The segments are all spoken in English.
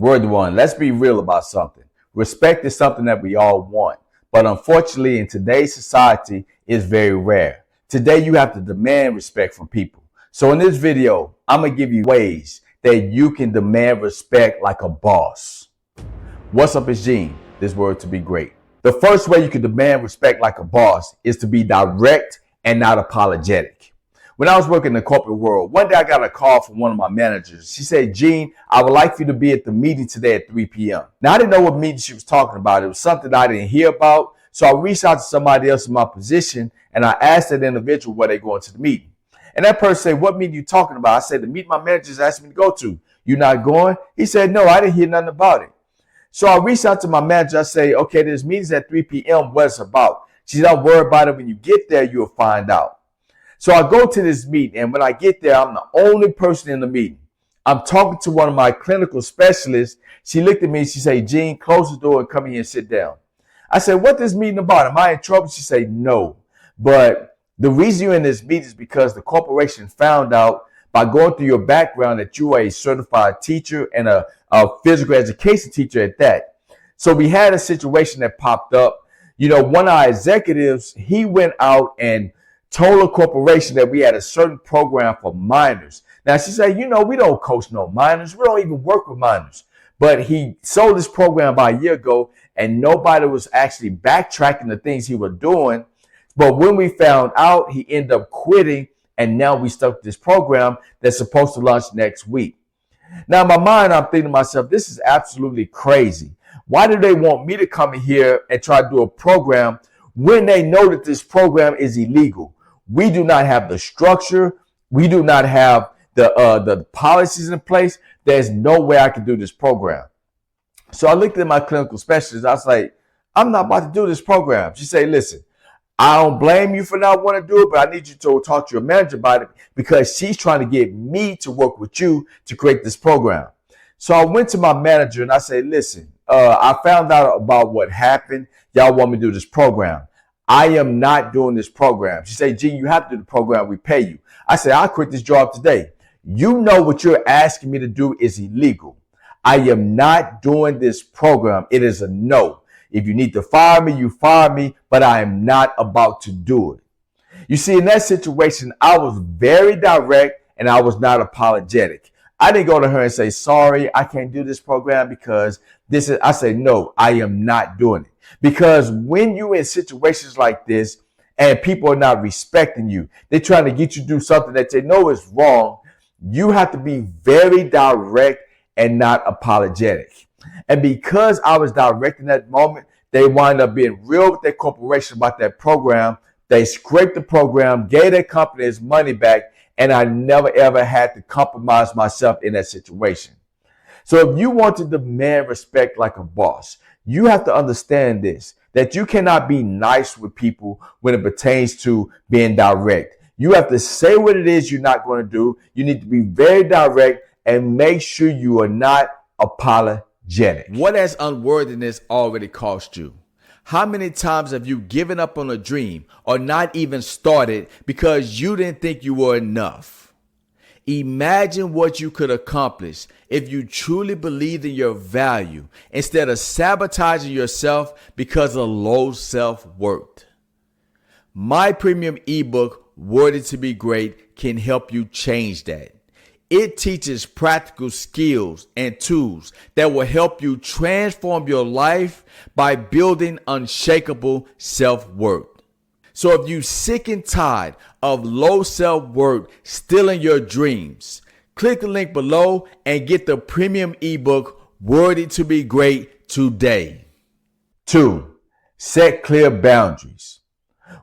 Word one, let's be real about something. Respect is something that we all want, but unfortunately in today's society it's very rare. Today you have to demand respect from people. So in this video, I'm going to give you ways that you can demand respect like a boss. What's up, it's Gene, this word to be great. The first way you can demand respect like a boss is to be direct and not apologetic. When I was working in the corporate world, one day I got a call from one of my managers. She said, Gene, I would like for you to be at the meeting today at 3 p.m. Now, I didn't know what meeting she was talking about. It was something I didn't hear about. So I reached out to somebody else in my position and I asked that individual where they going to the meeting. And that person said, what meeting are you talking about? I said, the meeting my managers asked me to go to. You not going? He said, no, I didn't hear nothing about it. So I reached out to my manager. I say, okay, there's meetings at 3 p.m. What it's about? She said, don't worry about it. When you get there, you'll find out. So I go to this meeting, and when I get there, I'm the only person in the meeting. I'm talking to one of my clinical specialists. She looked at me and she said, Gene, close the door and come here and sit down. I said, what this meeting about? Am I in trouble? She said, no. But the reason you're in this meeting is because the corporation found out by going through your background that you are a certified teacher and a physical education teacher at that. So we had a situation that popped up. You know, one of our executives, he went out and told a corporation that we had a certain program for minors. Now, she said, you know, we don't coach no minors. We don't even work with minors. But he sold this program about a year ago, and nobody was actually backtracking the things he was doing. But when we found out, he ended up quitting, and now we stuck with this program that's supposed to launch next week. Now, in my mind, I'm thinking to myself, this is absolutely crazy. Why do they want me to come in here and try to do a program when they know that this program is illegal? We do not have the structure. We do not have the policies in place. There's no way I can do this program. So I looked at my clinical specialist. I was like, I'm not about to do this program. She said, listen, I don't blame you for not wanting to do it, but I need you to talk to your manager about it because she's trying to get me to work with you to create this program. So I went to my manager and I said, listen, I found out about what happened. Y'all want me to do this program. I am not doing this program. She said, Gene, you have to do the program. We pay you. I said, I'll quit this job today. You know what you're asking me to do is illegal. I am not doing this program. It is a no. If you need to fire me, you fire me, but I am not about to do it. You see, in that situation, I was very direct and I was not apologetic. I didn't go to her and say, sorry, I can't do this program because this is, I said, no, I am not doing it. Because when you're in situations like this and people are not respecting you, they're trying to get you to do something that they know is wrong, you have to be very direct and not apologetic. And because I was direct in that moment, they wind up being real with their corporation about that program. They scraped the program, gave their company its money back, and I never ever had to compromise myself in that situation. So if you want to demand respect like a boss, you have to understand this, that you cannot be nice with people when it pertains to being direct. You have to say what it is you're not going to do. You need to be very direct and make sure you are not apologetic. What has unworthiness already cost you? How many times have you given up on a dream or not even started because you didn't think you were enough? Imagine what you could accomplish if you truly believed in your value instead of sabotaging yourself because of low self-worth. My premium ebook, Worthy to be Great, can help you change that. It teaches practical skills and tools that will help you transform your life by building unshakable self-worth. So if you're sick and tired of low self-worth stealing your dreams, click the link below and get the premium ebook, Worthy to be Great, today. 2, set clear boundaries.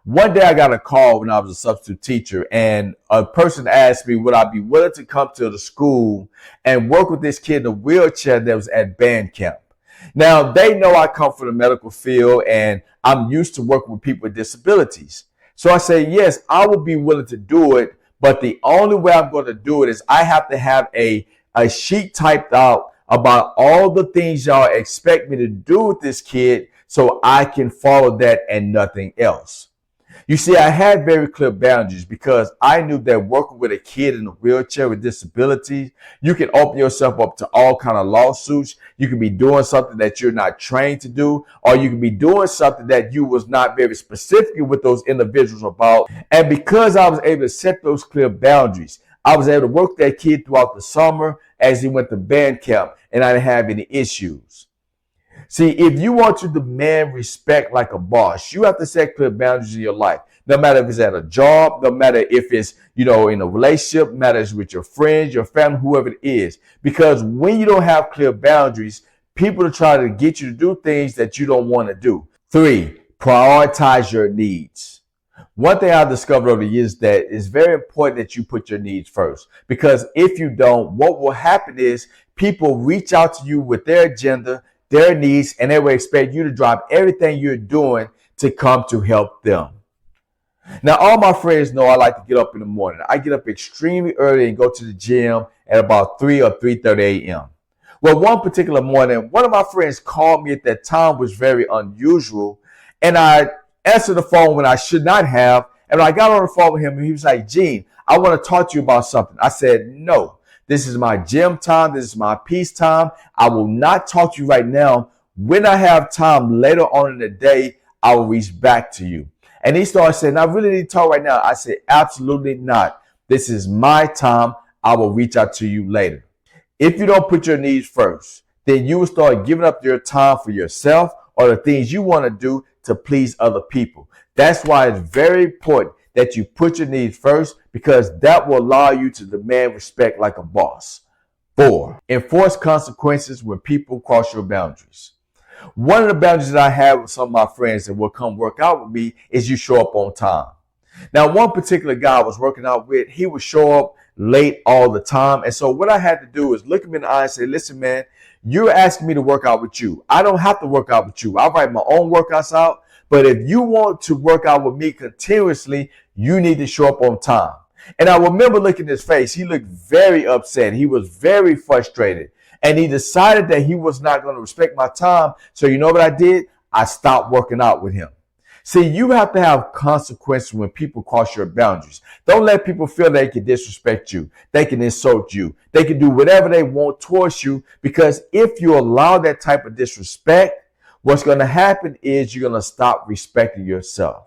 One day I got a call when I was a substitute teacher and a person asked me, would I be willing to come to the school and work with this kid in a wheelchair that was at band camp? Now, they know I come from the medical field and I'm used to working with people with disabilities. So I say, yes, I would be willing to do it, but the only way I'm going to do it is I have to have a sheet typed out about all the things y'all expect me to do with this kid so I can follow that and nothing else. You see, I had very clear boundaries because I knew that working with a kid in a wheelchair with disabilities, you can open yourself up to all kind of lawsuits. You could be doing something that you're not trained to do, or you could be doing something that you was not very specific with those individuals about. And because I was able to set those clear boundaries, I was able to work that kid throughout the summer as he went to band camp, and I didn't have any issues. See, if you want to demand respect like a boss, you have to set clear boundaries in your life. No matter if it's at a job, no matter if it's, in a relationship, matters with your friends, your family, whoever it is. Because when you don't have clear boundaries, people are trying to get you to do things that you don't want to do. 3, prioritize your needs. One thing I've discovered over the years is that it's very important that you put your needs first. Because if you don't, what will happen is people reach out to you with their agenda, their needs, and they will expect you to drop everything you're doing to come to help them. Now, all my friends know I like to get up in the morning. I get up extremely early and go to the gym at about 3 or 3:30 a.m. Well, one particular morning, one of my friends called me at that time, was very unusual, and I answered the phone when I should not have. And when I got on the phone with him, he was like, "Gene, I want to talk to you about something." I said, "No. This is my gym time. This is my peace time. I will not talk to you right now. When I have time later on in the day, I will reach back to you." And he started saying, "I really need to talk right now." I said, "Absolutely not. This is my time. I will reach out to you later." If you don't put your needs first, then you will start giving up your time for yourself or the things you want to do to please other people. That's why it's very important that you put your needs first, because that will allow you to demand respect like a boss. 4, enforce consequences when people cross your boundaries. One of the boundaries that I have with some of my friends that will come work out with me is you show up on time. Now, one particular guy I was working out with, he would show up late all the time. And so what I had to do is look him in the eye and say, "Listen, man, you're asking me to work out with you. I don't have to work out with you. I write my own workouts out. But if you want to work out with me continuously, you need to show up on time." And I remember looking at his face. He looked very upset. He was very frustrated. And he decided that he was not going to respect my time. So you know what I did? I stopped working out with him. See, you have to have consequences when people cross your boundaries. Don't let people feel they can disrespect you. They can insult you. They can do whatever they want towards you, because if you allow that type of disrespect, what's going to happen is you're going to stop respecting yourself.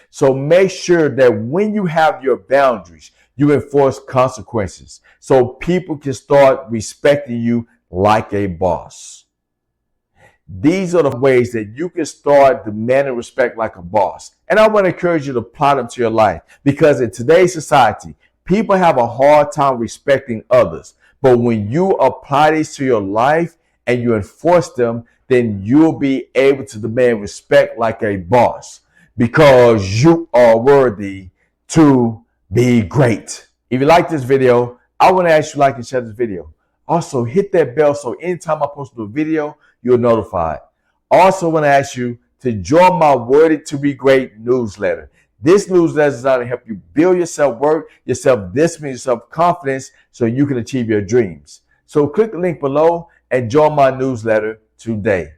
So make sure that when you have your boundaries, you enforce consequences so people can start respecting you like a boss. These are the ways that you can start demanding respect like a boss. And I want to encourage you to apply them to your life, because in today's society, people have a hard time respecting others. But when you apply these to your life and you enforce them, then you'll be able to demand respect like a boss, because you are worthy to be great. If you like this video, I want to ask you to like and share this video. Also, hit that bell so anytime I post a video, you're notified. Also, want to ask you to join my Worthy to Be Great newsletter. This newsletter is designed to help you build your self-worth, your self-discipline, your self-confidence so you can achieve your dreams. So click the link below and join my newsletter today.